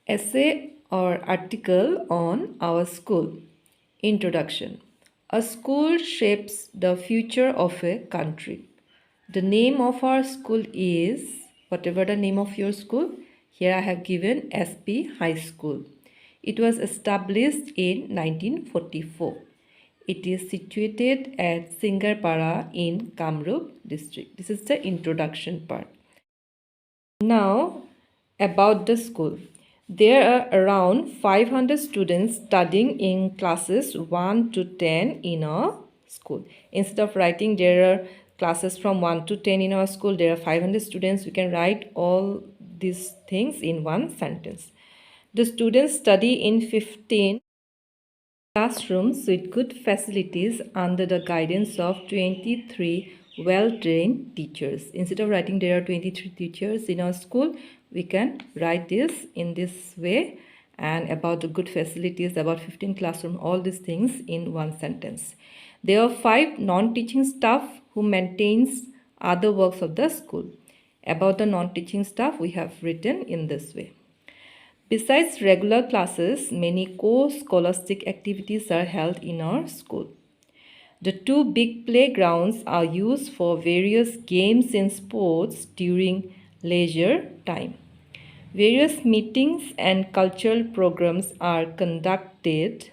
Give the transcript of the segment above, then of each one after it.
Essay or article on our school. Introduction. A school shapes the future of a country. The name of our school is, whatever the name of your school, here I have given SP High School. It was established in 1944. It is situated at Singarpara in Kamrup district. This is the introduction part. Now, about the school. There are around 500 students studying in classes 1 to 10 in our school. Instead of writing there are classes from 1 to 10 in our school, there are 500 students. We can write all these things in one sentence. The students study in 15 classrooms with good facilities under the guidance of 23 well-trained teachers. Instead of writing there are 23 teachers in our school, we can write this in this way, and about the good facilities, about 15 classroom, all these things in one sentence. There are 5 non-teaching staff who maintains other works of the school. About the non-teaching staff, we have written in this way. Besides regular classes, many co-scholastic activities are held in our school. The 2 big playgrounds are used for various games and sports during leisure time. Various meetings and cultural programs are conducted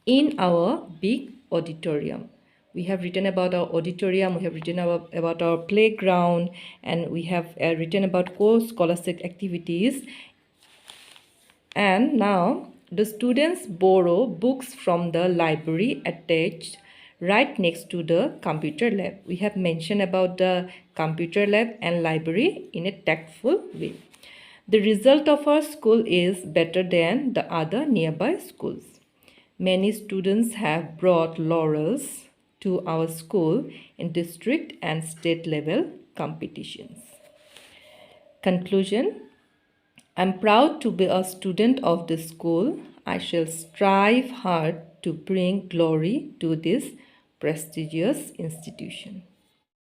in our big auditorium. We have written about our auditorium, we have written about our playground, and we have written about co-scholastic activities. And now the students borrow books from the library attached right next to the computer lab. We have mentioned about the computer lab and library in a tactful way. The result of our school is better than the other nearby schools. Many students have brought laurels to our school in district and state level competitions. Conclusion. I'm proud to be a student of this school. I shall strive hard to bring glory to this prestigious institution.